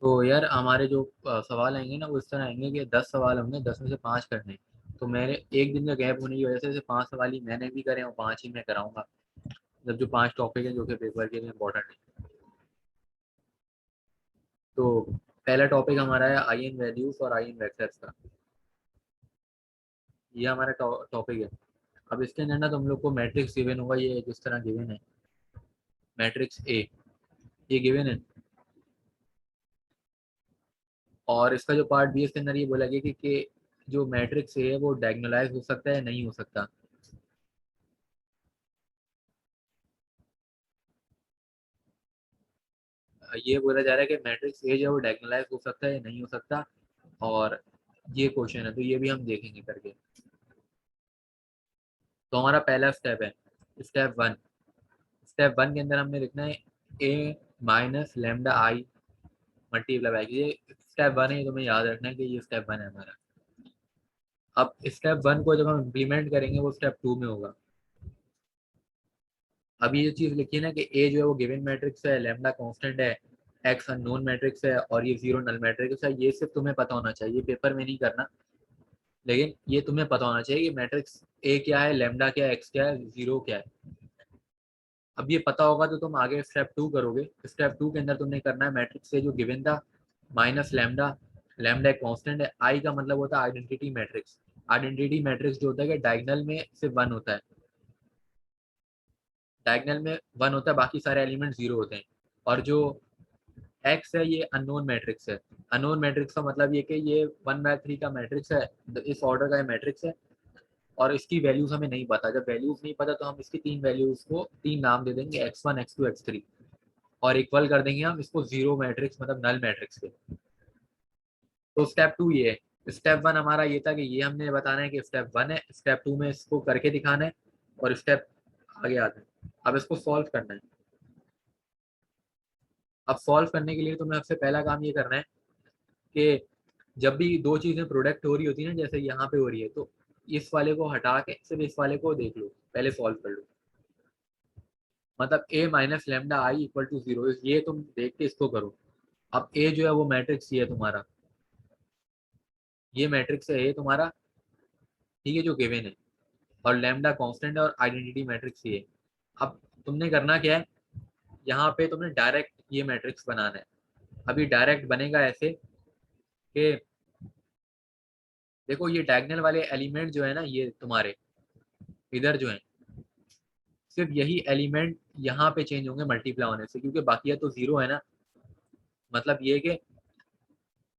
तो यार हमारे जो सवाल आएंगे ना वो इस तरह आएंगे कि 10 सवाल हमने 10 में से 5 करने हैं। तो मेरे एक दिन का गैप होने की वजह से 5 सवाल ही मैंने भी करे और 5 ही मैं कराऊंगा। जब जो 5 टॉपिक है जो कि पेपर के लिए इम्पोर्टेंट है। तो पहला टॉपिक हमारा है आई एन वैल्यूज और आई एन वेक्टर्स का। ये हमारा टॉपिक है। अब इसके अंदर ना तुम लोग को मैट्रिक्स गिवन होगा, ये जिस तरह गिवन है मैट्रिक्स ए, ये गिवन है। और इसका जो पार्ट बी इसके अंदर ये बोला गया कि जो मैट्रिक्स ए है वो डायगोनलाइज हो सकता है नहीं हो सकता। ये बोला जा रहा है कि मैट्रिक्स ए जो है वो डायगोनलाइज हो सकता है या नहीं हो सकता। और ये क्वेश्चन है तो ये भी हम देखेंगे करके। तो हमारा पहला स्टेप है स्टेप वन। स्टेप वन के अंदर हमने लिखना है a minus lambda I multiply by. ये स्टेप वन है, ये तुम्हें याद रखना है कि ये स्टेप वन है हमारा। अब स्टेप वन को जब हम इम्प्लीमेंट करेंगे वो स्टेप टू में होगा। अभी ये चीज लिखी है ना कि ए जो है वो गिवन मैट्रिक्स है, लेमडा कांस्टेंट है, एक्स अननोन मैट्रिक्स है और ये जीरो नल मैट्रिक्स है। ये सिर्फ तुम्हें पता होना चाहिए, पेपर में नहीं करना, लेकिन ये तुम्हें पता होना चाहिए कि मैट्रिक्स ए क्या है, लेमडा क्या है, एक्स क्या है, जीरो क्या है। अब ये पता होगा तो तुम आगे स्टेप टू करोगे। स्टेप टू के अंदर तुमने करना है मैट्रिक्स ए जो गिवन था माइनस लेमडा। लेमडा एक कांस्टेंट है, आई का मतलब होता है आइडेंटिटी मैट्रिक्स। आइडेंटिटी मैट्रिक्स जो होता है कि डायगोनल में सिर्फ वन होता है, डायगोनल में वन होता है, बाकी सारे एलिमेंट जीरो होते हैं। और जो एक्स है ये अननोन मैट्रिक्स है। अननोन मैट्रिक्स का मतलब ये कि ये 1/3 का मैट्रिक्स है, इस ऑर्डर का मैट्रिक्स है। और इसकी वैल्यूज हमें नहीं पता। जब वैल्यूज नहीं पता तो हम इसकी तीन वैल्यूज को तीन नाम दे देंगे, x1 x2 x3, और इक्वल कर देंगे हम इसको जीरो मैट्रिक्स मतलब नल मैट्रिक्स के। तो स्टेप टू ये है। स्टेप वन हमारा ये था कि ये हमने बताना है कि स्टेप वन है, स्टेप टू में इसको करके दिखाना है और स्टेप आगे आते हैं। अब इसको सॉल्व करना है। अब सॉल्व करने के लिए तुम्हें सबसे पहला काम ये करना है कि जब भी दो चीजें प्रोडक्ट हो रही होती है ना, जैसे यहाँ पे हो रही है, तो इस वाले को हटा के सिर्फ इस वाले को देख लो, पहले सॉल्व कर लो। मतलब a minus lambda I equal to zero, ये तुम देख के इसको करो। अब ए जो है वो मैट्रिक्स ये है तुम्हारा, ये मैट्रिक्स है ए तुम्हारा, ठीक है, जो गिवन है। और लेमडा कांस्टेंट है और आइडेंटिटी मैट्रिक्स ये है। अब तुमने करना क्या है, यहाँ पे तुमने डायरेक्ट ये मैट्रिक्स बनाना है। अभी डायरेक्ट बनेगा ऐसे कि देखो ये डायगोनल वाले एलिमेंट जो है ना ये तुम्हारे इधर जो है, सिर्फ यही एलिमेंट यहाँ पे चेंज होंगे मल्टीप्लाई होने से, क्योंकि बाकी तो जीरो है ना। मतलब ये कि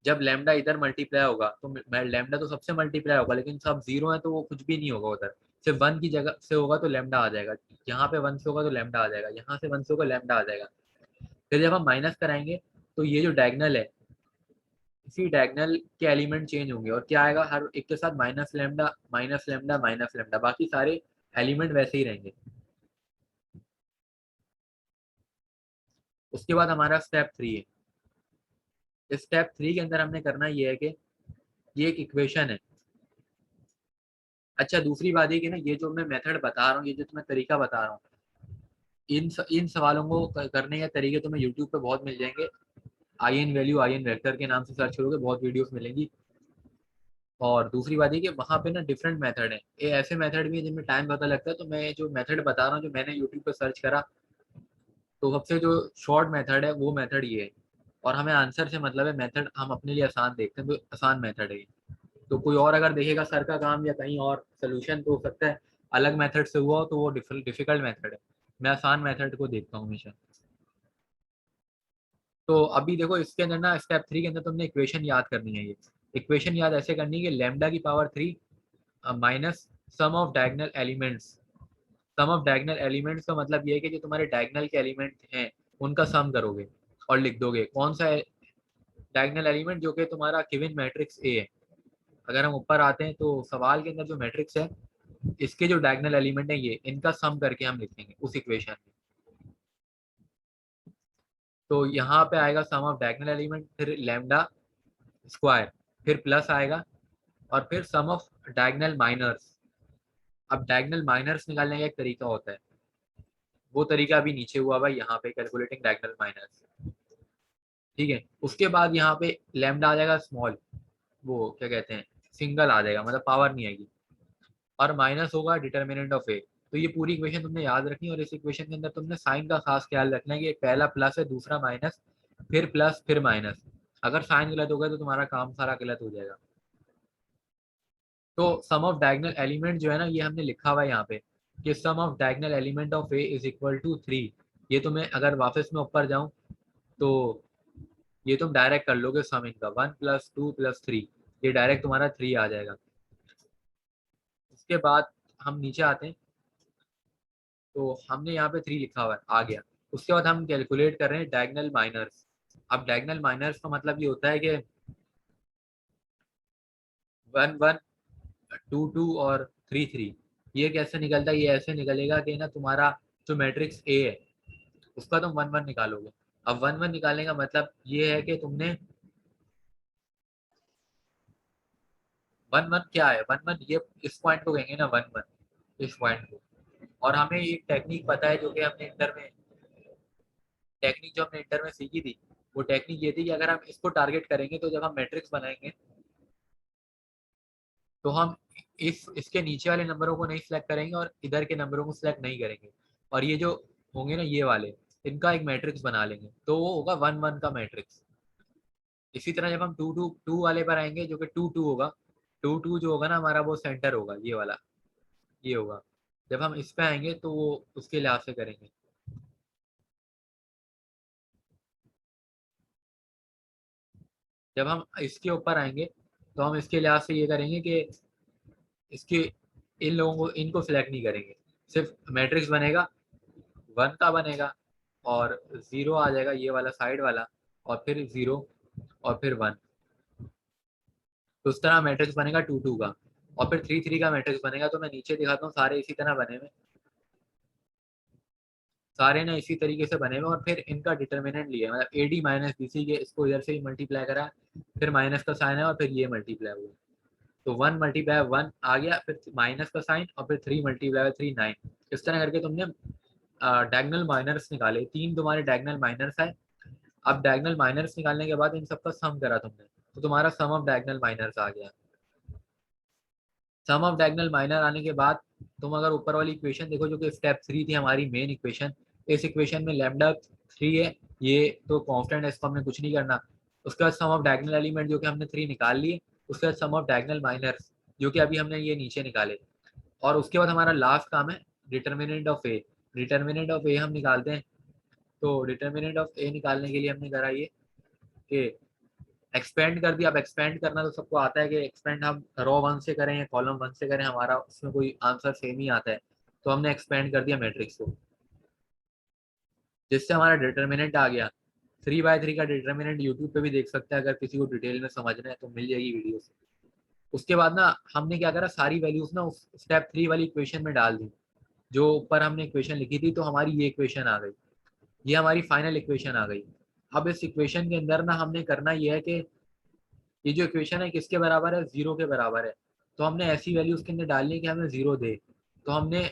जब लेमडा इधर मल्टीप्लाई होगा तो लेमडा तो सबसे मल्टीप्लाई होगा, लेकिन सब जीरो है तो वो कुछ भी नहीं होगा उधर। सिर्फ वन की जगह से होगा तो लेमडा आ जाएगा, यहाँ पे वन से होगा तो लेमडा आ जाएगा, यहाँ से वन से होगा लेमडा आ जाएगा। फिर जब हम माइनस कराएंगे तो ये जो डायगनल है, इसी डायगनल के एलिमेंट चेंज होंगे और क्या आएगा हर एक के साथ minus lambda minus lambda minus lambda, बाकी सारे एलिमेंट वैसे ही रहेंगे। उसके बाद हमारा स्टेप थ्री है। स्टेप थ्री के अंदर हमने करना ये है कि ये एक इक्वेशन है। अच्छा दूसरी बात ये कि ना ये जो मैं मेथड बता रहा हूँ, ये जो तुम्हें तरीका बता रहा हूँ, इन सवालों को करने के तरीके तुम्हें यूट्यूब पे बहुत मिल जाएंगे। Eigen value eigen vector के नाम से सर्च करोगे बहुत वीडियोस मिलेंगी। और दूसरी बात ये कि वहाँ पे ना डिफरेंट मेथड है, ये ऐसे मेथड भी है जिनमें टाइम पता लगता है। तो मैं जो मेथड बता रहा हूँ जो मैंने यूट्यूब पे सर्च करा, तो सबसे जो शॉर्ट मेथड है वो मेथड ये है। और हमें आंसर से मतलब है, मेथड हम अपने लिए आसान देखते हैं तो आसान मेथड है ये। तो कोई और अगर देखेगा सर का काम या कहीं और सोल्यूशन तो हो सकता है अलग मेथड से हुआ हो, तो वो डिफिकल्ट मेथड है। मैं आसान मेथड को देखता हूँ हमेशा। तो अभी देखो इसके अंदर ना स्टेप थ्री के अंदर तुमने इक्वेशन याद करनी है। ये इक्वेशन याद ऐसे करनी है कि लेमडा की power three minus sum of diagonal elements. Sum of diagonal elements का मतलब ये है कि जो तुम्हारे डायगनल के एलिमेंट हैं उनका सम करोगे और लिख दोगे कौन सा डायगनल एलिमेंट जो कि तुम्हारा गिवन मैट्रिक्स ए है। अगर हम ऊपर आते हैं तो सवाल के अंदर जो मैट्रिक्स है इसके जो डायगनल एलिमेंट है ये इनका सम करके हम लिखेंगे उस इक्वेशन में। तो यहाँ पे आएगा सम ऑफ डायगनल एलिमेंट, फिर लेमडा स्क्वायर, फिर प्लस आएगा, और फिर सम ऑफ डायगनल माइनर्स। अब डायगनल माइनर्स निकालने का एक तरीका होता है, वो तरीका अभी नीचे हुआ भाई यहाँ पे कैलकुलेटिंग डायगनल माइनर्स। ठीक है। उसके बाद यहाँ पे लैम्डा आ जाएगा स्मॉल, वो क्या कहते हैं, सिंगल आ जाएगा, मतलब पावर नहीं आएगी, और माइनस होगा डिटर्मिनेंट ऑफ ए। तो ये पूरी इक्वेशन तुमने याद रखनी है, और इस इक्वेशन के अंदर तुमने साइन का खास ख्याल रखना है कि पहला प्लस है, दूसरा माइनस, फिर प्लस, फिर माइनस। अगर साइन गलत हो गया तो तुम्हारा काम सारा गलत हो जाएगा। तो सम ऑफ डायगोनल एलिमेंट जो है ना, ये हमने लिखा हुआ है यहाँ पे कि sum of diagonal element of a is equal to 3। ये तुम्हें अगर वापस में ऊपर जाऊं तो ये तुम डायरेक्ट कर लोगे सम इनका, 1 + 2 + 3, ये डायरेक्ट तुम्हारा 3 आ जाएगा। उसके बाद हम नीचे आते हैं, तो हमने यहाँ पे 3 लिखा हुआ है, आ गया। उसके बाद हम कैलकुलेट कर रहे हैं डायगोनल माइनर्स। अब डायगोनल माइनर्स का मतलब ये होता है कि 1 1 2 2 और 3 3, ये कैसे निकलता है, ये ऐसे निकलेगा कि ना तुम्हारा जो मैट्रिक्स ए है उसका तुम 1 1 निकालोगे। अब 1 1 निकालने का मतलब ये है कि तुमने 1 1 क्या है, 1 1 ये इस पॉइंट को कहेंगे ना, 1 1 इस पॉइंट को। और हमें एक टेक्निक पता है जो कि हमने इंटर में, टेक्निक जो हमने इंटर में सीखी थी, वो टेक्निक ये थी कि अगर हम इसको टारगेट करेंगे तो जब हम मैट्रिक्स बनाएंगे तो हम इस इसके नीचे वाले नंबरों को नहीं सिलेक्ट करेंगे और इधर के नंबरों को सिलेक्ट नहीं करेंगे, और ये जो होंगे ना ये वाले, इनका एक मैट्रिक्स बना लेंगे, तो वो होगा 1 1 का मैट्रिक्स। इसी तरह जब हम 2 2 2 वाले पर आएंगे जो कि 2 2 होगा, 2 2 जो होगा ना हमारा, वो सेंटर होगा ये वाला, ये होगा। जब हम इस पे आएंगे तो वो उसके लिहाज से करेंगे। जब हम इसके ऊपर आएंगे तो हम इसके लिहाज से ये करेंगे कि इसके इन लोगों को, इनको सिलेक्ट नहीं करेंगे, सिर्फ मैट्रिक्स बनेगा, 1 का बनेगा, और 0 आ जाएगा ये वाला साइड वाला, और फिर 0, और फिर 1। तो उस तरह मैट्रिक्स बनेगा 2 2 का, और फिर 3 3 का मैट्रिक्स बनेगा। तो मैं नीचे दिखाता हूँ, सारे इसी तरह बने हुए, सारे ना इसी तरीके से बने हुए, और फिर इनका डिटर्मिनेंट लिया, मतलब A D minus B C के, इसको इधर से ही मल्टीप्लाई करा, फिर माइनस का साइन है और फिर ये मल्टीप्लाई हुआ। तो 1 × 1 आ गया, फिर माइनस का साइन, और फिर 3 × 3 9। इस तरह करके तुमने डायगोनल माइनर्स निकाले, 3 तुम्हारे डायगोनल माइनर्स है। अब डायगोनल माइनर्स निकालने के बाद इन सबका सम करा तुमने, तो तुम्हारा सम ऑफ डायगोनल माइनर्स आ गया। सम ऑफ डायगोनल माइनर आने के बाद तुम अगर ऊपर वाली इक्वेशन देखो जो कि स्टेप 3 थी हमारी मेन इक्वेशन, इस इक्वेशन में लैम्डा 3 है, ये तो कांस्टेंट है, इसको हमने कुछ नहीं करना। उसके बाद सम ऑफ डायगोनल एलिमेंट जो कि हमने 3 निकाल लिए, उसके बाद सम ऑफ डायगोनल माइनर्स जो कि अभी हमने ये नीचे निकाले, और उसके बाद हमारा लास्ट काम है determinant of a. Determinant of a हम निकालते हैं। तो डिटर्मिनेंट ऑफ ए निकालने के लिए हमने करा ये कि एक्सपेंड कर दिया। अब एक्सपेंड करना तो सबको आता है कि एक्सपेंड हम रो 1 से करें या कॉलम 1 से करें, हमारा उसमें कोई आंसर सेम ही आता है। तो हमने एक्सपेंड कर दिया मैट्रिक्स को, जिससे हमारा डिटर्मिनेंट आ गया। 3 बाय 3 का डिटर्मिनेंट यूट्यूब पे भी देख सकते हैं, अगर किसी को डिटेल में समझना है तो मिल जाएगी वीडियो से। उसके बाद ना हमने क्या करा, सारी वैल्यूज ना उस स्टेप 3 वाली इक्वेशन में डाल दी, जो ऊपर हमने इक्वेशन लिखी थी। तो हमारी ये इक्वेशन आ गई, ये हमारी फाइनल इक्वेशन आ गई। अब इस इक्वेशन के अंदर ना हमने करना ये है कि ये जो इक्वेशन है किसके बराबर है, 0 के बराबर है। तो हमने ऐसी वैल्यू उसके अंदर डालनी है कि हमें 0 दे। तो हमने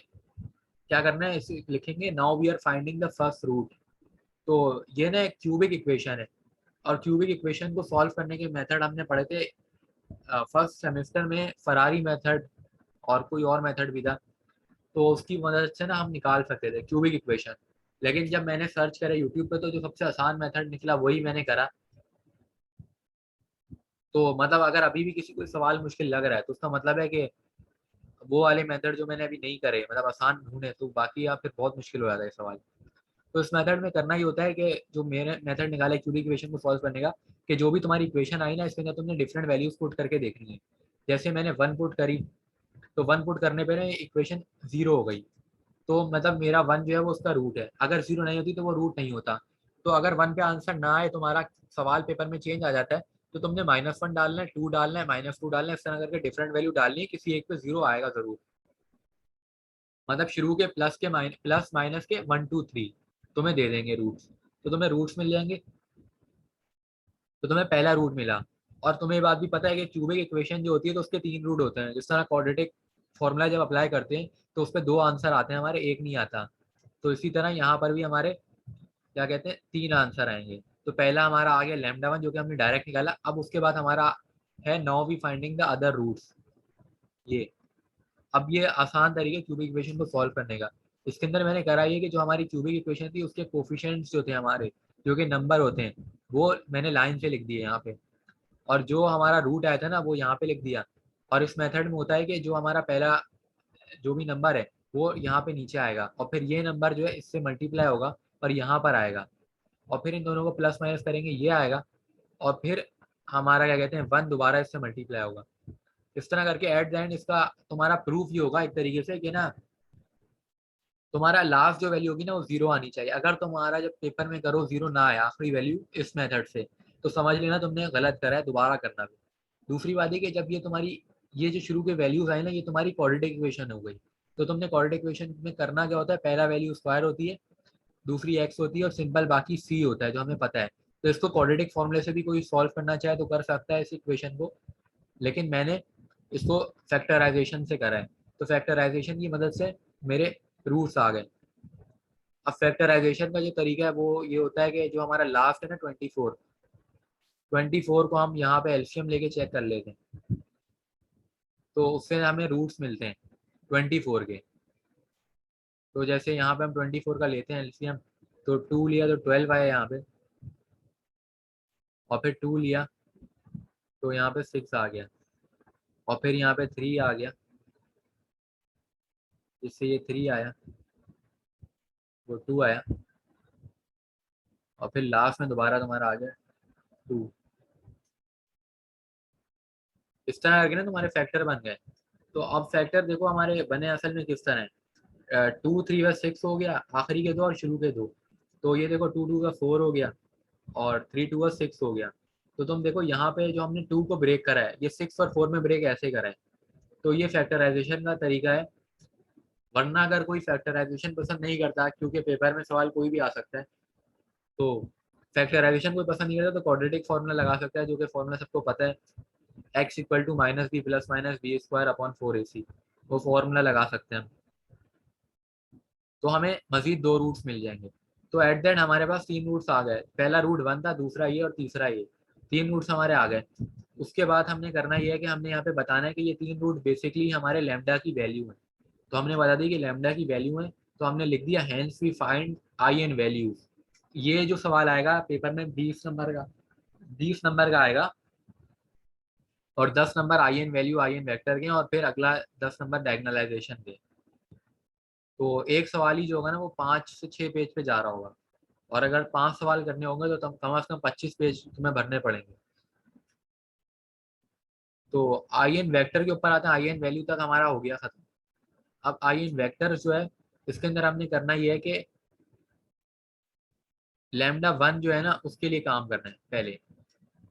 क्या करना है, इसे लिखेंगे now we are finding the first root. तो ये ना एक क्यूबिक इक्वेशन है, और क्यूबिक इक्वेशन को सॉल्व करने के मेथड हमने पढ़े थे फर्स्ट सेमेस्टर में, फरारी मेथड, और कोई और मेथड भी था। तो उसकी मदद से ना हम निकाल सकते थे क्यूबिक इक्वेशन। लेकिन जब मैंने सर्च करा यूट्यूब पे तो जो सबसे आसान मेथड निकला वही मैंने करा। तो मतलब अगर अभी भी किसी को सवाल मुश्किल लग रहा है तो उसका मतलब है कि वो वाले मेथड जो मैंने अभी नहीं करे, मतलब आसान ढूंढे, तो बाकी या फिर बहुत मुश्किल हो जाता है सवाल। तो इस मेथड में करना ही होता है कि जो मैंने मेथड निकाला है क्यूबिक इक्वेशन को सॉल्व करने का, कि जो भी तुम्हारी इक्वेशन आई ना इसके अंदर तुमने डिफरेंट वैल्यूज पुट करके देखनी है। जैसे मैंने 1 पुट करी, तो 1 पुट करने पर इक्वेशन 0 हो गई। तो मतलब मेरा 1 जो है वो उसका रूट है, अगर 0 नहीं होती तो वो रूट नहीं होता। तो अगर 1 पे आंसर ना आए, तुम्हारा सवाल पेपर में चेंज आ जाता है, तो तुमने -1 डालना है, 2 डालना है, -2 डालना है, इस तरह करके डिफरेंट वैल्यू डालनी है, किसी एक पे 0 आएगा जरूर। मतलब शुरू के प्लस माइनस के 1 2 3 तुम्हें दे देंगे रूट्स। तो तुम्हें रूट्स मिल जाएंगे, तो तुम्हें पहला रूट मिला। और तुम्हें ये बात भी पता है कि क्यूबिक इक्वेशन जो होती है तो उसके 3 रूट होते हैं। जिस तरह क्वाड्रेटिक फॉर्मूला जब अप्लाई करते हैं तो उस पर 2 आंसर आते हैं हमारे, एक नहीं आता। तो इसी तरह यहाँ पर भी हमारे क्या कहते हैं, 3 आंसर आएंगे। तो पहला हमारा आ गया लैम्डा 1 जो कि हमने डायरेक्ट निकाला। अब उसके बाद हमारा है now we finding the other roots. ये अब ये आसान तरीके क्यूबिक इक्वेशन को सॉल्व करने का। इसके अंदर मैंने करा ये कि जो हमारी क्यूबिक इक्वेशन थी उसके कोफिशिएंट्स जो थे हमारे, जो कि नंबर होते हैं, वो मैंने लाइन से लिख दिए यहाँ पे, और जो हमारा रूट आया था ना वो यहाँ पे लिख दिया। और इस मेथड में होता है कि जो हमारा पहला जो भी नंबर है वो यहाँ पे नीचे आएगा, और फिर ये नंबर जो है इससे मल्टीप्लाई होगा और यहाँ पर आएगा, और फिर इन दोनों को प्लस माइनस करेंगे, ये आएगा, और फिर हमारा क्या कहते हैं 1 दोबारा इससे मल्टीप्लाई होगा। इस तरह करके एट द एंड इसका तुम्हारा प्रूफ ये होगा एक तरीके से कि ना तुम्हारा लास्ट जो वैल्यू होगी ना वो 0 आनी चाहिए। अगर तुम्हारा जब पेपर में करो 0 ना आया आखिरी वैल्यू इस मेथड से, तो समझ लेना तुमने गलत करा है, दोबारा करना भी। दूसरी बात है कि जब ये तुम्हारी ये जो शुरू के वैल्यूज आई ना ये तुम्हारी क्वाड्रेटिक इक्वेशन हो गई, तो तुमने क्वाड्रेटिक इक्वेशन में करना क्या होता है, पहला वैल्यू स्क्वायर होती है, दूसरी एक्स होती है, और सिंपल बाकी सी होता है जो हमें पता है। तो इसको क्वाड्रेटिक फॉर्मूले से भी कोई सॉल्व करना चाहे तो कर सकता है इस इक्वेशन को, लेकिन मैंने इसको फैक्टराइजेशन से करा है। तो फैक्टराइजेशन की मदद से मेरे रूट्स आ गए। अब फैक्टराइजेशन का जो तरीका है वो ये होता है कि जो हमारा लास्ट है ना 24 को हम यहाँ पे एलसीएम लेके चेक कर लेते हैं, तो उससे हमें रूट्स मिलते हैं 24 के। तो जैसे यहाँ पे हम 24 का लेते हैं एलसीएम, तो 2 लिया तो 12 आया यहाँ पे, और फिर 2 लिया तो यहाँ पे 6 आ गया, और फिर यहाँ पे 3 आ गया, इससे ये 3 आया, वो 2 आया, और फिर लास्ट में दोबारा तुम्हारा आ गया 2। इस तरह करके ना तुम्हारे फैक्टर बन गए। तो अब फैक्टर देखो हमारे बने असल में किस तरह है, 2 3 व 6 हो गया आखिरी के दो और शुरू के दो। तो ये देखो 2 2 का 4 हो गया, और 3 2 का 6 हो गया। तो तुम देखो यहाँ पे जो हमने 2 को ब्रेक करा है, ये 6 और 4 में ब्रेक ऐसे करा है। तो ये फैक्टराइजेशन का तरीका है। वरना अगर कोई फैक्टराइजेशन पसंद नहीं करता, क्योंकि पेपर में सवाल कोई भी आ सकता है, तो फैक्टराइजेशन कोई पसंद नहीं करता तो क्वाड्रेटिक फॉर्मूला लगा सकता है, जो कि फॉर्मूला सबको पता है, x equal to minus b plus minus b square upon 4ac। वो फॉर्मूला लगा सकते हैं हम। तो हमें मजीद 2 रूट्स मिल जाएंगे। तो एट दैट हमारे पास 3 रूट्स आ गए, पहला रूट 1 था, दूसरा ये और तीसरा ये, 3 रूट्स हमारे आ गए। उसके बाद हमने करना ये है कि हमने यहाँ पे बताना है कि ये 3 रूट बेसिकली हमारे लैम्डा की वैल्यू है। तो हमने बता दी कि लैम्डा की वैल्यू है, तो हमने लिख दिया hence we find eigen values. ये जो सवाल आएगा पेपर में 20 नंबर का आएगा, और 10 number eigen value eigen vector के, और फिर अगला 10 नंबर डायगोनलाइजेशन के। तो एक सवाल ही जो होगा ना वो 5 से 6 पेज पे जा रहा होगा, और अगर 5 सवाल करने होंगे तो तुम कम से कम 25 पेज तुम्हें भरने पड़ेंगे। तो आई एन वेक्टर के ऊपर आते हैं, आई एन वैल्यू तक हमारा हो गया खत्म। अब आई एन वेक्टर जो है इसके अंदर हमने करना ये है कि लैम्डा 1 जो है ना उसके लिए काम करना है पहले।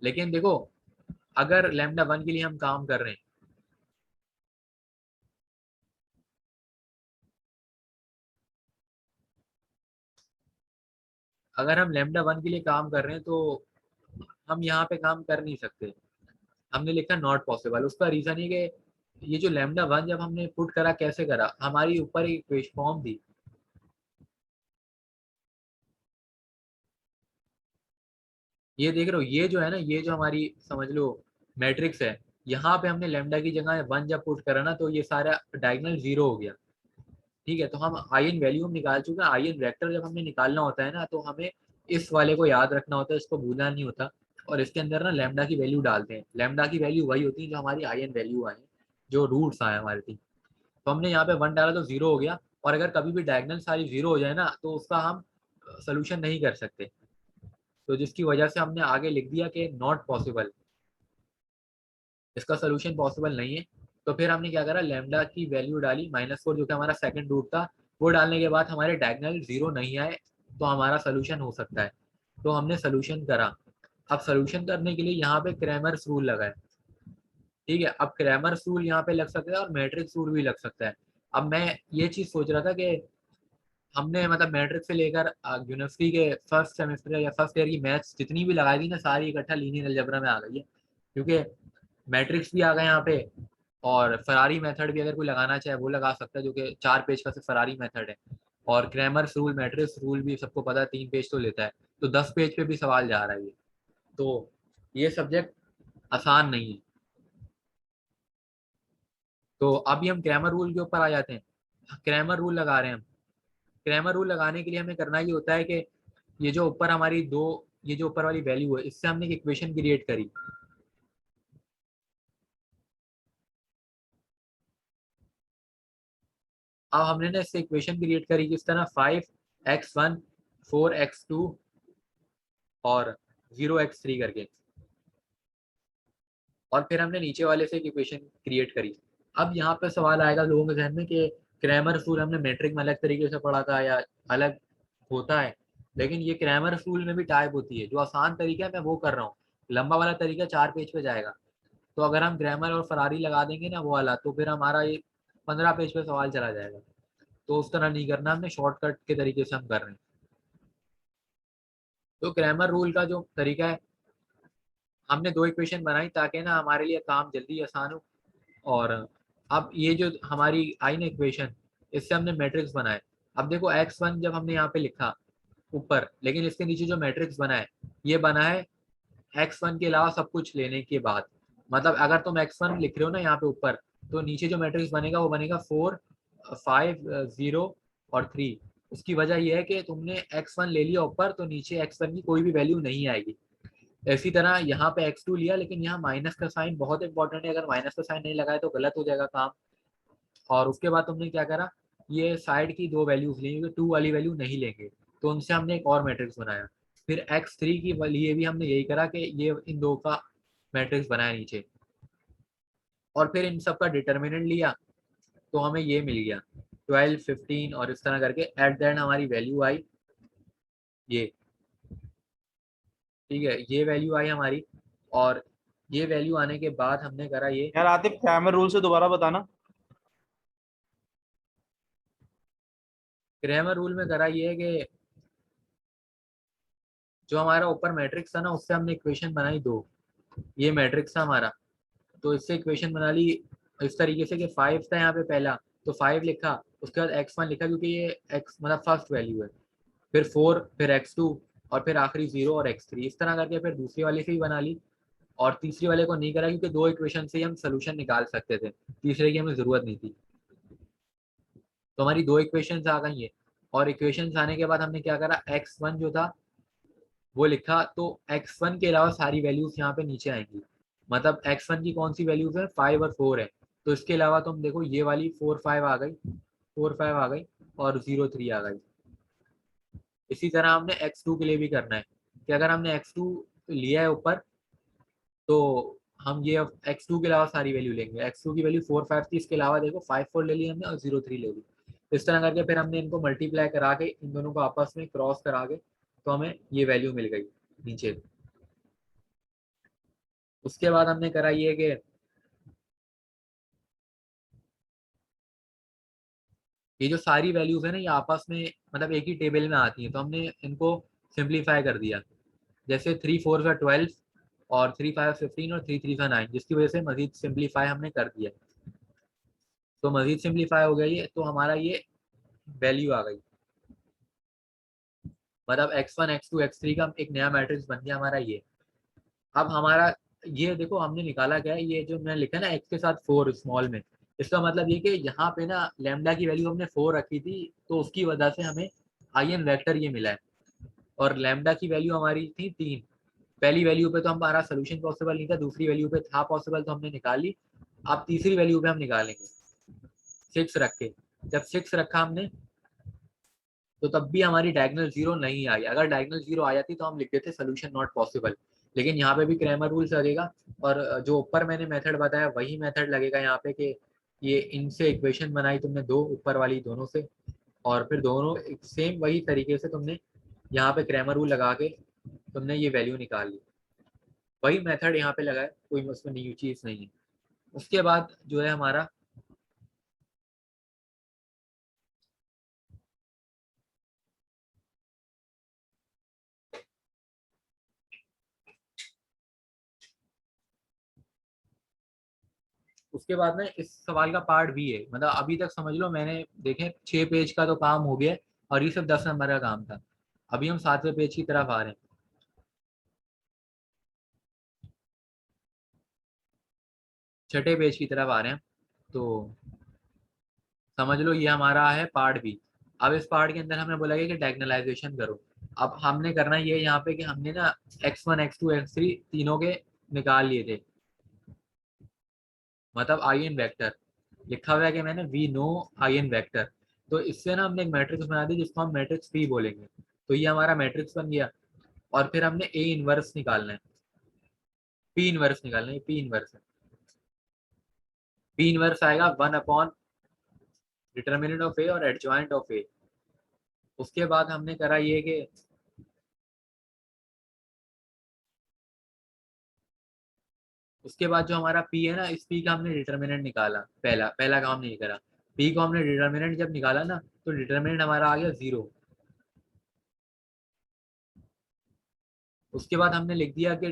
लेकिन देखो अगर लैम्डा 1 के लिए हम काम कर रहे हैं, अगर हम लैम्डा 1 के लिए काम कर रहे हैं तो हम यहाँ पे काम कर नहीं सकते। हमने लिखा नॉट पॉसिबल। उसका रीजन ये कि ये जो लैम्डा 1 जब हमने पुट करा, कैसे करा, हमारी ऊपर एक फॉर्म थी, ये देख रहे हो, ये जो है ना ये जो हमारी समझ लो मैट्रिक्स है, यहाँ पे हमने लैम्डा की जगह 1 जब पुट करा ना तो ये सारा डायगोनल 0 हो गया। ठीक है, तो हम आई एन वैल्यू हम निकाल चुके हैं। आई एन वेक्टर जब हमें निकालना होता है ना तो हमें इस वाले को याद रखना होता है, इसको भूलना नहीं होता, और इसके अंदर ना लैम्डा की वैल्यू डालते हैं। लैम्डा की वैल्यू वही होती है जो हमारी आई एन वैल्यू आए, जो रूट्स आए हमारे थी। तो हमने यहाँ पे 1 डाला तो 0 हो गया, और अगर कभी भी डायगोनल सारी 0 हो जाए ना तो उसका हम सोल्यूशन नहीं कर सकते। तो जिसकी वजह से हमने आगे लिख दिया कि नॉट पॉसिबल, इसका सोल्यूशन पॉसिबल नहीं है। तो फिर हमने क्या करा, लैम्डा की वैल्यू डाली -4 जो कि हमारा सेकंड रूट था, वो डालने के बाद हमारे डायगोनल 0 नहीं आए, तो हमारा सोल्यूशन हो सकता है। तो हमने सोल्यूशन करा। अब सोल्यूशन करने के लिए यहाँ पे क्रैमर्स रूल लगा है। ठीक है, अब क्रैमर्स रूल यहाँ पे लग सकता है और मैट्रिक्स रूल भी लग सकता है। अब मैं ये चीज सोच रहा था कि हमने मतलब मैट्रिक्स से लेकर यूनिवर्सिटी के फर्स्ट सेमेस्टर या फर्स्ट ईयर की मैथ्स जितनी भी लगाई थी ना सारी इकट्ठा लीनियर अलजेब्रा में आ गई है, क्योंकि मैट्रिक्स भी आ गए यहाँ पे, और फरारी मेथड भी अगर कोई लगाना चाहे वो लगा सकता है, जो कि 4 पेज का सिर्फ फरारी मेथड है। और क्रैमर्स रूल, मैट्रिक्स रूल भी सबको पता है 3 पेज तो लेता है, तो 10 पेज पे भी सवाल जा रहा है ये। तो ये सब्जेक्ट आसान नहीं है। तो अभी हम क्रैमर रूल के ऊपर आ जाते हैं। क्रैमर रूल लगा रहे हैं हम। क्रैमर रूल लगाने के लिए हमें करना ये होता है कि ये जो ऊपर हमारी दो, ये जो ऊपर वाली वैल्यू है, इससे हमने एक इक्वेशन क्रिएट करी। अब हमने ना इससे इक्वेशन क्रिएट करी किस तरह, 5x1 4x2 और 0x3 करके, और फिर हमने नीचे वाले से एक इक्वेशन क्रिएट करी। अब यहाँ पे सवाल आएगा लोगों के जहन में कि क्रैमर रूल हमने मैट्रिक में अलग तरीके से पढ़ा था या अलग होता है, लेकिन ये क्रैमर रूल में भी टाइप होती है। जो आसान तरीका है मैं वो कर रहा हूँ, लंबा वाला तरीका 4 पेज पे जाएगा। तो अगर हम ग्रामर और फरारी लगा देंगे ना वो वाला, तो फिर हमारा ये 15 पेज पे सवाल चला जाएगा। तो उस तरह नहीं करना, हमने शॉर्टकट के तरीके से हम कर रहे हैं। तो ग्रामर रूल का जो तरीका है, हमने 2 इक्वेशन बनाई ताकि ना हमारे लिए काम जल्दी आसान हो। और अब ये जो हमारी आई ना इक्वेशन, इससे हमने मैट्रिक्स बनाए। अब देखो x1 जब हमने यहाँ पे लिखा ऊपर, लेकिन इसके नीचे जो मैट्रिक्स बना है, ये बना है x1 के अलावा सब कुछ लेने के बाद। मतलब अगर तुम x1 लिख रहे हो ना यहाँ पे ऊपर, तो नीचे जो मैट्रिक्स बनेगा वो बनेगा 4 5 0 और 3। उसकी वजह यह है कि तुमने x1 ले लिया ऊपर, तो नीचे x1 की कोई भी वैल्यू नहीं आएगी। इसी तरह यहाँ पे x2 लिया, लेकिन यहाँ माइनस का साइन बहुत इंपॉर्टेंट है, अगर माइनस का साइन नहीं लगाए तो गलत हो जाएगा काम। और उसके बाद तुमने क्या करा, ये साइड की 2 वैल्यूज ली, क्योंकि 2 वाली वैल्यू नहीं लेंगे, तो उनसे हमने एक और मैट्रिक्स बनाया। फिर x3 की लिए भी हमने यही करा कि ये इन दो का मैट्रिक्स बनाया नीचे, और फिर इन सब का डिटर्मिनेंट लिया, तो हमें ये मिल गया 12 15, और इस तरह करके एट द एंड हमारी वैल्यू आई ये। ठीक है, ये वैल्यू आई हमारी। और ये वैल्यू आने के बाद हमने करा ये। यार आतिफ, क्रैमर रूल से दोबारा बताना। ग्रामर रूल में करा ये है कि जो हमारा ऊपर मैट्रिक्स था ना, उससे हमने इक्वेशन बनाई 2। ये मैट्रिक्स था हमारा, तो इससे इक्वेशन बना ली इस तरीके से कि 5 था यहाँ पे पहला, तो 5 लिखा, उसके बाद x1 लिखा क्योंकि ये x मतलब फर्स्ट वैल्यू है, फिर 4, फिर x2, और फिर आखिरी 0 और x3। इस तरह करके फिर दूसरी वाले से ही बना ली। और तीसरी वाले को नहीं करा क्योंकि 2 इक्वेशन से ही हम सोल्यूशन निकाल सकते थे, तीसरे की हमें ज़रूरत नहीं थी। तो हमारी 2 इक्वेशन आ गई है। और इक्वेशन आने के बाद हमने क्या करा, x1 जो था वो लिखा, तो x1 के अलावा सारी वैल्यूज यहाँ पे नीचे आएंगी। मतलब x1 की कौन सी वैल्यूज है, 5 और 4 है, तो इसके अलावा तुम देखो ये वाली 4 5 आ गई, 4 5 आ गई, और 0 3 आ गई। इसी तरह हमने x2 के लिए भी करना है कि अगर हमने x2 लिया है ऊपर, तो हम ये x2 के अलावा सारी वैल्यू लेंगे। x2 की वैल्यू 4 5 थी, इसके अलावा देखो 5 4 ले ली हमने और 0 3 ले ली। इस तरह करके फिर हमने इनको मल्टीप्लाई करा के इन दोनों को आपस में क्रॉस करा के, तो हमें ये वैल्यू मिल गई नीचे। उसके बाद हमने करा ये कि ये जो सारी वैल्यूज है ना, ये आपस में मतलब एक ही टेबल में आती हैं, तो हमने इनको सिंप्लीफाई कर दिया। जैसे 3 4 का 12, और 3 5 15, और 3 3 का 9, जिसकी वजह से मजीद सिंप्लीफाई हमने कर दिया। तो मजीद सिंप्लीफाई हो गई है, तो हमारा ये वैल्यू आ गई। मतलब x1 x2 x3 का एक नया मैट्रिक्स बन गया हमारा ये। अब हमारा ये देखो हमने निकाला क्या है, ये जो मैंने लिखा ना x के साथ 4 स्मॉल में, इसका मतलब ये कि यहाँ पे ना लैम्डा की वैल्यू हमने 4 रखी थी, तो उसकी वजह से हमें आई एन वेक्टर ये मिला है। और लैम्डा की वैल्यू हमारी थी 3। पहली वैल्यू पे तो हमारा सोल्यूशन पॉसिबल नहीं था, दूसरी वैल्यू पे था पॉसिबल, तो हमने निकाल ली। अब तीसरी वैल्यू पे हम निकालेंगे 6 रख के। जब 6 रखा हमने, तो तब भी हमारी डायगोनल 0 नहीं आई। अगर डायगोनल 0 आ जाती तो हम लिखते थे सोल्यूशन नॉट पॉसिबल। लेकिन यहाँ पे भी क्रैमर रूल्स लगेगा, और जो ऊपर मैंने मेथड बताया वही मेथड लगेगा यहाँ पे कि ये इनसे इक्वेशन बनाई तुमने 2 ऊपर वाली दोनों से, और फिर दोनों सेम वही तरीके से तुमने यहाँ पे क्रैमर रूल लगा के तुमने ये वैल्यू निकाल ली। वही मेथड यहाँ पे लगा है, कोई उसमें न्यू चीज़ नहीं है। उसके बाद जो है हमारा, उसके बाद ना इस सवाल का पार्ट भी है। मतलब अभी तक समझ लो मैंने देखे 6 पेज का तो काम हो गया है, और ये सब 10 नंबर का काम था। अभी हम 7वें पेज की तरफ आ रहे हैं। छठे पेज की तरफ आ रहे हैं। तो समझ लो ये हमारा है पार्ट बी। अब इस पार्ट के अंदर हमें बोला गया कि डायगोनलाइजेशन करो। अब हमने करना ये यहाँ पे कि हमने ना x1 x2 x3 तीनों के निकाल लिए थे, मतलब आई एन वेक्टर लिखा हुआ है कि मैंने we know eigen vector. तो इससे ना हमने एक मैट्रिक्स बना दी जिसको हम मैट्रिक्स पी बोलेंगे। तो ये हमारा मैट्रिक्स बन गया। और फिर हमने ए इनवर्स निकालना है, पी इनवर्स निकालना है, पी इनवर्स है। पी इनवर्स आएगा 1 अपॉन डिटर्मिनेंट ऑफ ए और एडजॉइंट ऑफ ए। उसके बाद हमने करा ये कि उसके बाद जो हमारा पी है ना, इस पी का हमने डिटर्मिनेंट निकाला। पहला पहला काम नहीं करा। पी को हमने डिटर्मिनेंट जब निकाला ना, तो डिटर्मिनेंट हमारा आ गया 0। उसके बाद हमने लिख दिया कि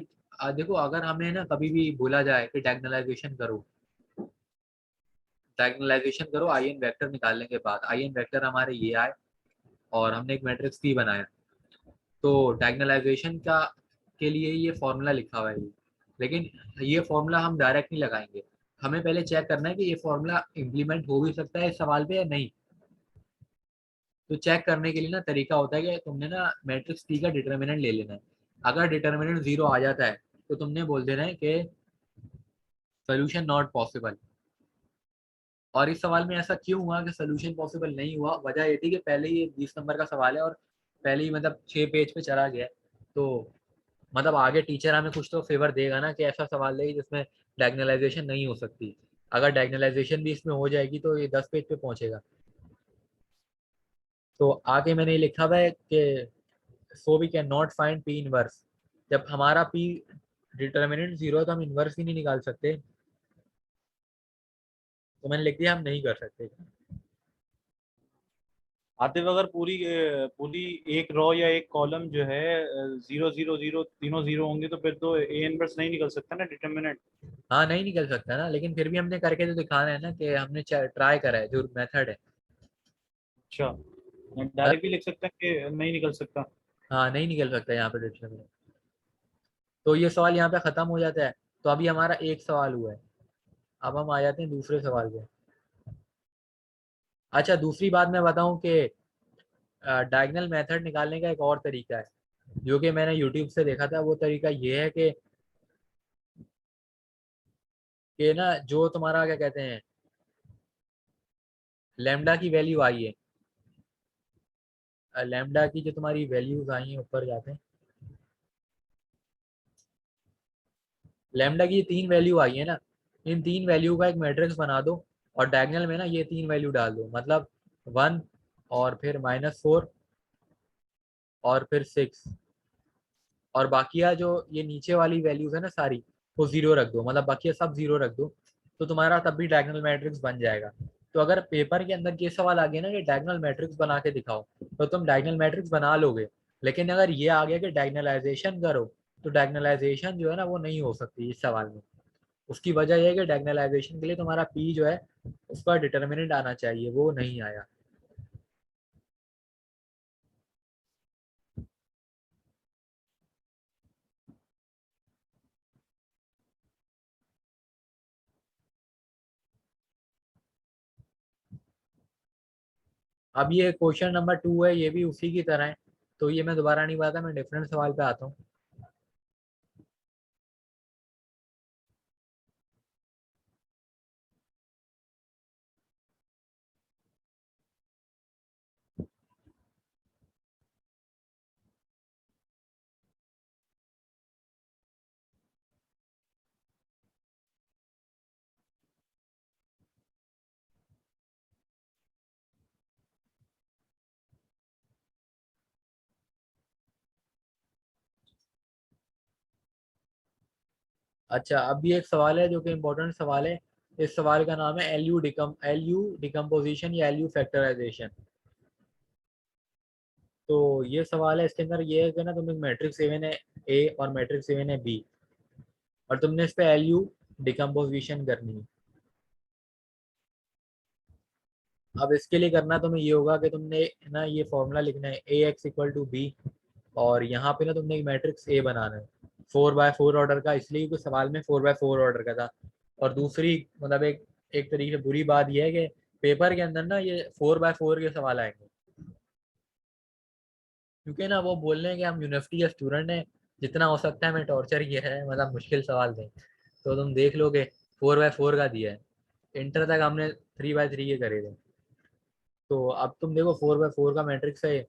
देखो अगर हमें ना कभी भी बोला जाए कि डायगोनलाइजेशन करो, डायगोनलाइजेशन करो आई एन वेक्टर निकालने के बाद, आई एन वेक्टर हमारे ये आए और हमने एक मैट्रिक्स पी बनाया। तो डायगोनलाइजेशन का के लिए ये फॉर्मूला लिखा हुआ है ये। लेकिन ये फॉर्मूला हम डायरेक्ट नहीं लगाएंगे। हमें पहले चेक करना है कि ये फॉर्मूला इम्प्लीमेंट हो भी सकता है इस सवाल पे या नहीं। तो चेक करने के लिए ना तरीका होता है कि तुमने ना मैट्रिक्स पी का डिटर्मिनेंट ले लेना है। अगर डिटर्मिनेंट 0 आ जाता है तो तुमने बोल देना है कि सोल्यूशन नॉट पॉसिबल। और इस सवाल में ऐसा क्यों हुआ कि सोल्यूशन पॉसिबल नहीं हुआ? वजह ये थी कि पहले ही 20 नंबर का सवाल है और पहले ही मतलब 6 पेज पे चला गया है। तो मतलब आगे टीचर हमें कुछ तो फेवर देगा ना कि ऐसा सवाल देगी जिसमें डायगोनलाइजेशन नहीं हो सकती। अगर डायगोनलाइजेशन भी इसमें हो जाएगी तो ये 10 पेज पे पहुंचेगा। तो आगे मैंने लिखा हुआ है कि so we can not find P inverse. जब हमारा पी डिटर्मिनेंट 0 है तो हम इनवर्स ही नहीं निकाल सकते। तो मैंने लिख दिया हम नहीं कर सकते। आतिफ, अगर पूरी एक रो या एक कॉलम जो है 0 0 0 तीनों 0 होंगे तो फिर तो ए इनवर्स नहीं निकल सकता ना डिटर्मिनेंट। हाँ नहीं निकल सकता ना, लेकिन फिर भी हमने करके तो दिखाना है ना कि हमने ट्राई करा है जो मेथड है। अच्छा, मतलब डायरेक्ट भी लिख सकते हैं कि नहीं निकल सकता। हाँ नहीं निकल सकता यहाँ पे डिटर्मिनेंट। तो ये सवाल यहाँ पे खत्म हो जाता है। तो अभी हमारा एक सवाल हुआ है। अब हम आ जाते हैं दूसरे सवाल पे। अच्छा दूसरी बात मैं बताऊं कि डायगोनल मेथड निकालने का एक और तरीका है जो कि मैंने यूट्यूब से देखा था। वो तरीका ये है कि ना जो तुम्हारा क्या कहते हैं लैम्डा की वैल्यू आई है, लैम्डा की जो तुम्हारी वैल्यूज आई हैं ऊपर जाते हैं। लैम्डा की ये 3 वैल्यू आई है ना, इन 3 वैल्यू का एक मैट्रिक्स बना दो और डायगोनल में ना ये 3 वैल्यू डाल दो, मतलब 1 और फिर -4 और फिर 6 और बाकिया जो ये नीचे वाली वैल्यूज है ना सारी, वो 0 रख दो, मतलब बाकी सब 0 रख दो। तो तुम्हारा तब भी डायगोनल मैट्रिक्स बन जाएगा। तो अगर पेपर के अंदर ये सवाल आ गया ना कि डायगोनल मैट्रिक्स बना के दिखाओ, तो तुम डायगोनल मैट्रिक्स बना लोगे। लेकिन अगर ये आ गया कि डायगोनलाइजेशन करो, तो डायगोनलाइजेशन जो है ना वो नहीं हो सकती इस सवाल में। उसकी वजह यह है कि डायगोनलाइजेशन के लिए तुम्हारा पी जो है उसका डिटर्मिनेंट आना चाहिए, वो नहीं आया। अब ये क्वेश्चन नंबर 2 है, ये भी उसी की तरह है। तो ये मैं दोबारा नहीं बताता, मैं डिफरेंट सवाल पे आता हूँ। अच्छा अब भी एक सवाल है जो कि इम्पोर्टेंट सवाल है। इस सवाल का नाम है एल यू डिकम्पोजिशन या एल यू फैक्टराइजेशन। तो ये सवाल है, इसके अंदर ये है कि ना तुम एक मैट्रिक्स सेवन है ए और मैट्रिक्स सेवन है बी, और तुमने इस पे एल यू डिकम्पोजिशन करनी है। अब इसके लिए करना तुम्हें ये होगा कि तुमने ना ये फॉर्मूला लिखना है ए एक्स इक्वल टू बी, और यहाँ पे ना तुमने एक मैट्रिक्स ए बनाना है 4x4 ऑर्डर का, इसलिए क्योंकि सवाल में 4x4 ऑर्डर का था। और दूसरी मतलब एक एक तरीके से बुरी बात यह है कि पेपर के अंदर ना ये 4x4 के सवाल आएंगे, क्योंकि ना वो बोल रहे हैं कि हम यूनिवर्सिटी के स्टूडेंट हैं, जितना हो सकता है हमें टॉर्चर किया है, मतलब मुश्किल सवाल दें। तो तुम देख लो कि 4x4 का दिया है, इंटर तक हमने 3x3 के करे थे। तो अब तुम देखो 4x4 का मैट्रिक्स है,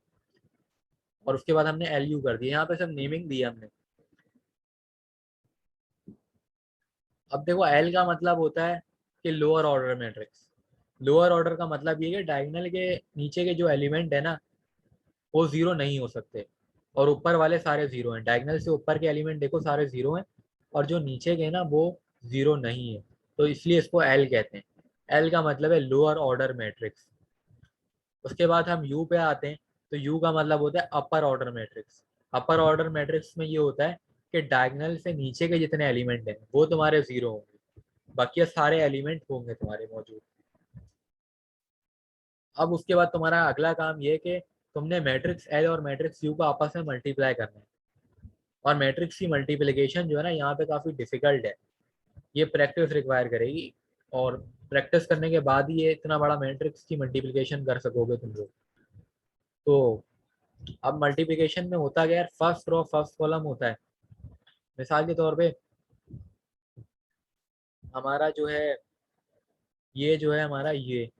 और उसके बाद हमने एल यू कर दिया, यहाँ पे सब नेमिंग दी हमने। अब देखो एल का मतलब होता है कि lower order matrix. Lower order का मतलब ये है कि डायगोनल के नीचे के जो एलिमेंट है ना वो जीरो नहीं हो सकते, और ऊपर वाले सारे जीरो हैं। डायगोनल से ऊपर के एलिमेंट देखो सारे जीरो हैं, और जो नीचे के ना वो जीरो नहीं है, तो इसलिए इसको एल कहते हैं। एल का मतलब है लोअर ऑर्डर मैट्रिक्स। उसके बाद हम यू पे आते हैं, तो यू का मतलब होता है अपर ऑर्डर मैट्रिक्स। अपर ऑर्डर मैट्रिक्स में ये होता है कि डायगोनल से नीचे के जितने एलिमेंट हैं वो तुम्हारे जीरो होंगे, बाकी सारे एलिमेंट होंगे तुम्हारे मौजूद। अब उसके बाद तुम्हारा अगला काम ये है कि तुमने मैट्रिक्स एल और मैट्रिक्स यू को आपस में मल्टीप्लाई करना है। और मैट्रिक्स की मल्टीप्लिकेशन जो है ना यहाँ पे काफ़ी डिफिकल्ट है, ये प्रैक्टिस रिक्वायर करेगी, और प्रैक्टिस करने के बाद ही ये इतना बड़ा मैट्रिक्स की मल्टीप्लिकेशन कर सकोगे तुम लोग। तो अब मल्टीप्लिकेशन में होता क्या है, फर्स्ट रो फर्स्ट कॉलम होता है। मिसाल के तौर पे हमारा जो है ये जो है हमारा ये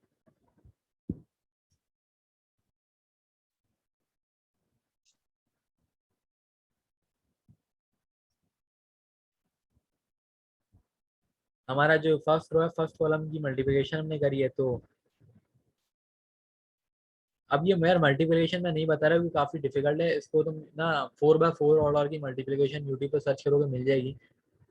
हमारा जो फर्स्ट रो है फर्स्ट कॉलम की मल्टीप्लिकेशन हमने करी है। तो अब ये मैं मल्टीप्लिकेशन में नहीं बता रहा क्योंकि काफ़ी डिफिकल्ट है, इसको तुम ना 4x4 ऑर्डर की मल्टीप्लिकेशन यूट्यूब पर सर्च करोगे मिल जाएगी।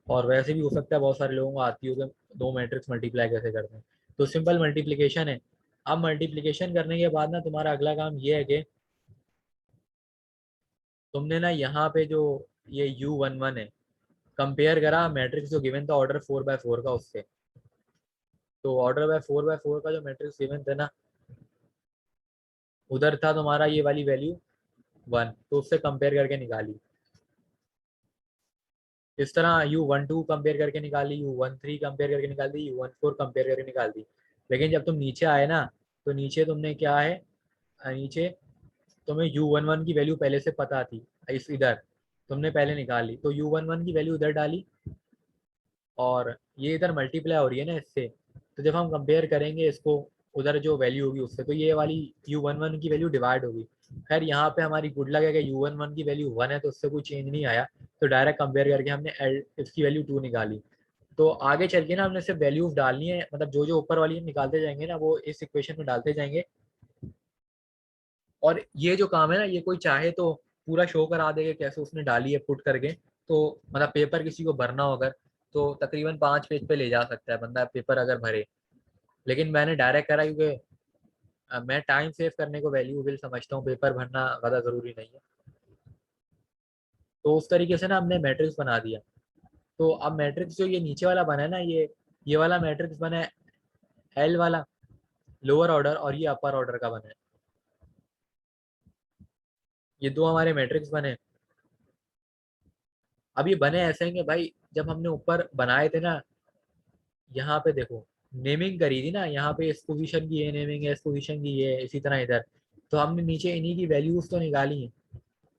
और वैसे भी हो सकता है बहुत सारे लोगों को आती हो कि दो मैट्रिक्स मल्टीप्लाई कैसे करते हैं। तो सिंपल मल्टीप्लिकेशन है। अब मल्टीप्लिकेशन करने के बाद ना तुम्हारा अगला काम ये है कि तुमने ना यहाँ पे जो ये U11 है कंपेयर करा मैट्रिक्स जो गिवन था ऑर्डर 4x4 का उससे। तो ऑर्डर बाय 4x4 का जो मैट्रिक्स गिवन था ना उधर था तुम्हारा ये वाली वैल्यू 1, तो उससे कंपेयर करके निकाली। इस तरह U12 कंपेयर करके निकाली, U13 कंपेयर करके निकाल दी, U14 कंपेयर करके निकाल दी। लेकिन जब तुम नीचे आए ना तो नीचे तुमने क्या है, नीचे तुम्हें U11 की वैल्यू पहले से पता थी, इस इधर तुमने पहले निकाल ली, तो U11 की वैल्यू इधर डाली, और ये इधर मल्टीप्लाई हो रही है ना इससे। तो जब हम कंपेयर करेंगे इसको उधर जो वैल्यू होगी उससे, तो ये वाली U11 की वैल्यू डिवाइड होगी। खैर यहाँ पे हमारी गुड लक है कि U11 की वैल्यू 1 है, तो उससे कोई चेंज नहीं आया। तो डायरेक्ट कंपेयर करके हमने एल इसकी वैल्यू 2 निकाली। तो आगे चल के ना हमने सिर्फ वैल्यूज डालनी है, मतलब जो जो ऊपर वाली हम निकालते जाएंगे ना वो इस इक्वेशन में डालते जाएंगे। और ये जो काम है ना ये कोई चाहे तो पूरा शो करा देगा कैसे उसने डाली है पुट करके। तो मतलब पेपर किसी को भरना हो अगर, तो तकरीबन 5 पेज पे ले जा सकता है बंदा पेपर अगर भरे। लेकिन मैंने डायरेक्ट करा क्योंकि मैं टाइम सेव करने को वैल्यूएबल समझता हूँ, पेपर भरना ज़्यादा ज़रूरी नहीं है। तो उस तरीके से ना हमने मैट्रिक्स बना दिया। तो अब मैट्रिक्स जो ये नीचे वाला बना है ना ये वाला मैट्रिक्स बना है एल वाला लोअर ऑर्डर, और ये अपर ऑर्डर का बना है। ये दो हमारे मैट्रिक्स बने। अब ये बने ऐसे हैं कि भाई जब हमने ऊपर बनाए थे ना, यहाँ पे देखो नेमिंग करी थी ना, यहाँ पे इस पोजीशन की ये नेमिंग है, इस पोजीशन की ये, इसी तरह इधर। तो हमने नीचे इन्हीं की वैल्यूज तो निकाली हैं,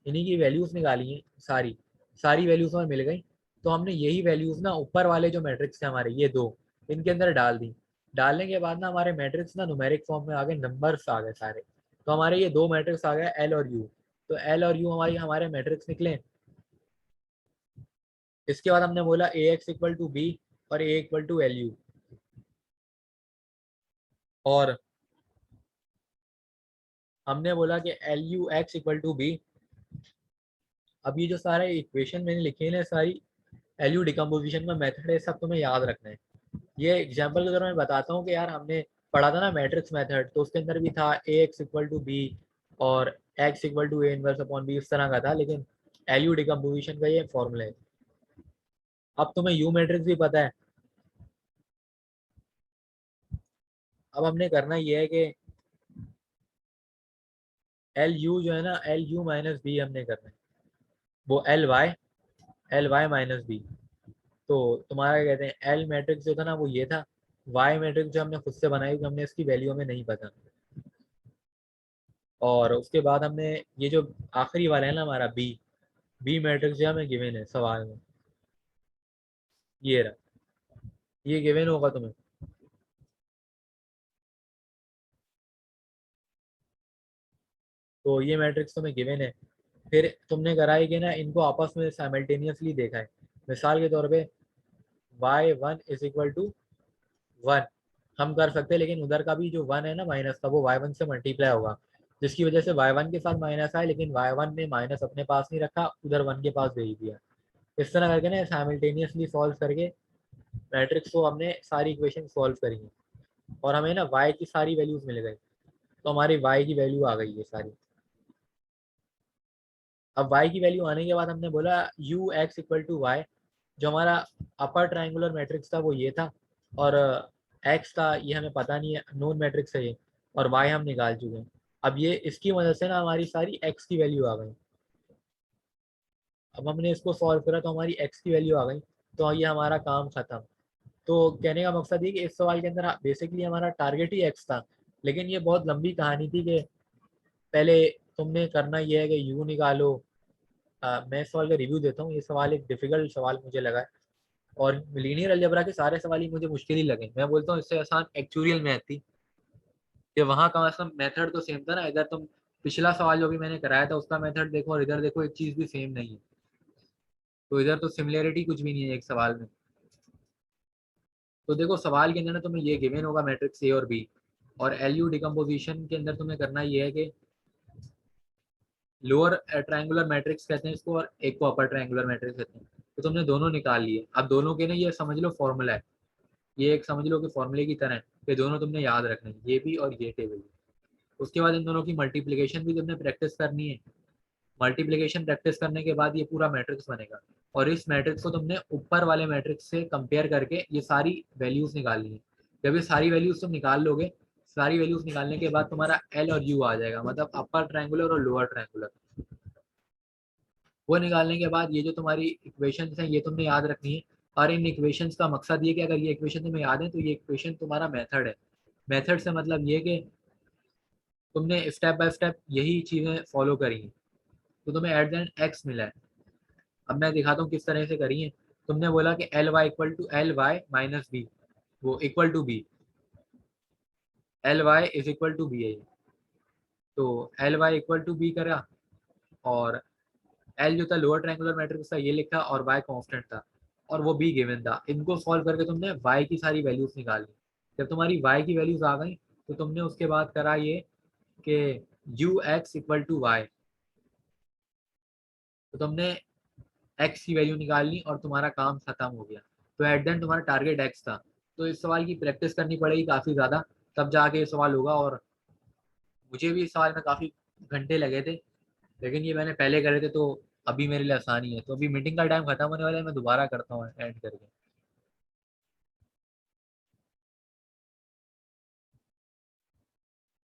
इन्हीं की वैल्यूज निकाली हैं, सारी सारी वैल्यूज हमें मिल गई। तो हमने यही वैल्यूज ना ऊपर वाले जो मैट्रिक्स थे हमारे ये दो, इनके अंदर डाल दी। डालने के बाद ना हमारे मैट्रिक्स ना न्यूमेरिक फॉर्म में आ गए, नंबर्स आ गए सारे। तो हमारे ये दो मैट्रिक्स आ गए एल और यू। तो एल और यू हमारी हमारे मैट्रिक्स निकले। इसके बाद हमने बोला A x equal to b और A equal to L U. और हमने बोला कि L U x equal to b. अब ये जो सारे इक्वेशन मैंने लिखे हैं ना सारी एल यू डिकम्पोजिशन का मेथड है, सब तुम्हें याद रखना है। ये एग्जाम्पल के तौर में बताता हूँ कि यार हमने पढ़ा था ना मैट्रिक्स मेथड, तो उसके अंदर भी था A x equal to b और x equal to A inverse upon b, इस तरह का था। लेकिन एल यू डिकम्पोजिशन का ये फॉर्मूला है। अब तुम्हें यू मैट्रिक्स भी पता है। अब हमने करना ये है कि एल यू जो है ना, एल यू माइनस बी हमने करना है, वो एल वाई माइनस बी। तो तुम्हारा क्या कहते हैं, एल मैट्रिक्स जो था ना वो ये था, वाई मैट्रिक्स जो हमने खुद से बनाई थी, हमने इसकी वैल्यू हमें नहीं पता। और उसके बाद हमने ये जो आखिरी वाला है ना हमारा बी, बी मैट्रिक्स जो हमें गिवन है सवाल में, ये रहा, ये गिवन होगा तुम्हें। तो ये मैट्रिक्स तुम्हें गिवन है। फिर तुमने करा है कि ना इनको आपस में साइमल्टेनियसली देखा है। मिसाल के तौर पे y one is equal to one हम कर सकते हैं, लेकिन उधर का भी जो वन है ना माइनस का, वो वाई वन से मल्टीप्लाई होगा, जिसकी वजह से वाई वन के साथ माइनस आए, लेकिन वाई वन ने माइनस अपने पास नहीं रखा, उधर वन के पास भेज दिया। इस तरह करके ना साइमल्टेनियसली सॉल्व करके मैट्रिक्स को हमने सारी इक्वेशन सॉल्व करी है, और हमें ना वाई की सारी वैल्यूज मिल गई। तो हमारी वाई की वैल्यू आ गई है सारी। अब y की वैल्यू आने के बाद हमने बोला U x equal to y, जो हमारा अपर ट्रायंगुलर मैट्रिक्स था वो ये था, और x था ये हमें पता नहीं है, नोन मैट्रिक्स है ये, और y हम निकाल चुके हैं। अब ये इसकी मदद से ना हमारी सारी x की वैल्यू आ गई। अब हमने इसको सॉल्व करा तो हमारी x की वैल्यू आ गई, तो ये हमारा काम खत्म। तो कहने का मकसद ये कि इस सवाल के अंदर बेसिकली हमारा टारगेट ही x था, लेकिन ये बहुत लंबी कहानी थी कि पहले तुमने करना ये है कि u निकालो। मैं इस सवाल का रिव्यू देता हूँ। ये सवाल एक डिफिकल्ट सवाल मुझे लगा है, और लीनियर अलजेब्रा के सारे सवाल ही मुझे मुश्किल ही लगे। मैं बोलता हूँ इससे आसान एक्चुरियल मैथ थी, कि वहाँ का मेथड तो सेम था ना। इधर तुम पिछला सवाल जो भी मैंने कराया था उसका मेथड देखो, और इधर देखो एक चीज़ भी सेम नहीं है। तो इधर तो सिमिलरिटी कुछ भी नहीं है एक सवाल में। तो देखो सवाल के अंदर ना तुम्हें ये गिवन होगा मैट्रिक्स ए और बी, और एल यू डिकम्पोजिशन के अंदर तुम्हें करना ये है कि लोअर ट्रायंगुलर मैट्रिक्स कहते हैं इसको, और एक को अपर ट्रायंगुलर मैट्रिक्स कहते हैं। तो तुमने दोनों निकाल लिए। अब दोनों के ना ये समझ लो फॉर्मूला है, ये एक समझ लो कि फॉर्मूले की तरह है, कि दोनों तुमने याद रखने हैं, ये भी और ये टेबल भी। उसके बाद इन दोनों की मल्टीप्लिकेशन भी तुमने प्रैक्टिस करनी है। मल्टीप्लिकेशन प्रैक्टिस करने के बाद ये पूरा मैट्रिक्स बनेगा, और इस मैट्रिक्स को तुमने ऊपर वाले मैट्रिक्स से कंपेयर करके ये सारी वैल्यूज निकालनी है। जब ये सारी वैल्यूज तुम निकाल लोगे, सारी वैल्यूज निकालने के बाद तुम्हारा एल और यू आ जाएगा, मतलब अपर ट्रायंगुलर और लोअर ट्रायंगुलर। वो निकालने के बाद ये जो तुम्हारी इक्वेशंस हैं ये तुमने याद रखनी है। और इन इक्वेशंस का मकसद ये कि अगर ये इक्वेशन तुम्हें याद है तो ये इक्वेशन तुम्हारा मेथड है। मेथड से मतलब ये कि तुमने स्टेप बाय स्टेप यही चीज़ें फॉलो करी हैं, तो तुम्हें एट द एंड एक्स मिला है। अब मैं दिखाता हूँ किस तरह से करी है। तुमने बोला कि l y equal to l y minus b, वो equal to b, l y is equal to b है ये। तो l y equal to b करा, और एल जो था लोअर ट्रायंगुलर मैट्रिक्स था ये लिखा, और वाई कांस्टेंट था, और वो बी गिवन था। इनको सॉल्व करके तुमने वाई की सारी वैल्यूज निकाली। जब तुम्हारी वाई की वैल्यूज आ गई तो तुमने उसके बाद करा ये कि U x equal to y, तो तुमने एक्स की वैल्यू निकालनी और तुम्हारा काम खत्म हो गया। तो एट द एंड तुम्हारा टारगेट एक्स था। तो इस सवाल की प्रैक्टिस करनी पड़ेगी काफ़ी ज़्यादा, तब जाके ये सवाल होगा। और मुझे भी इस सवाल में काफ़ी घंटे लगे थे, लेकिन ये मैंने पहले करे थे, तो अभी मेरे लिए आसानी है। तो अभी मीटिंग का टाइम खत्म होने वाला है, मैं दोबारा करता हूँ एंड करके।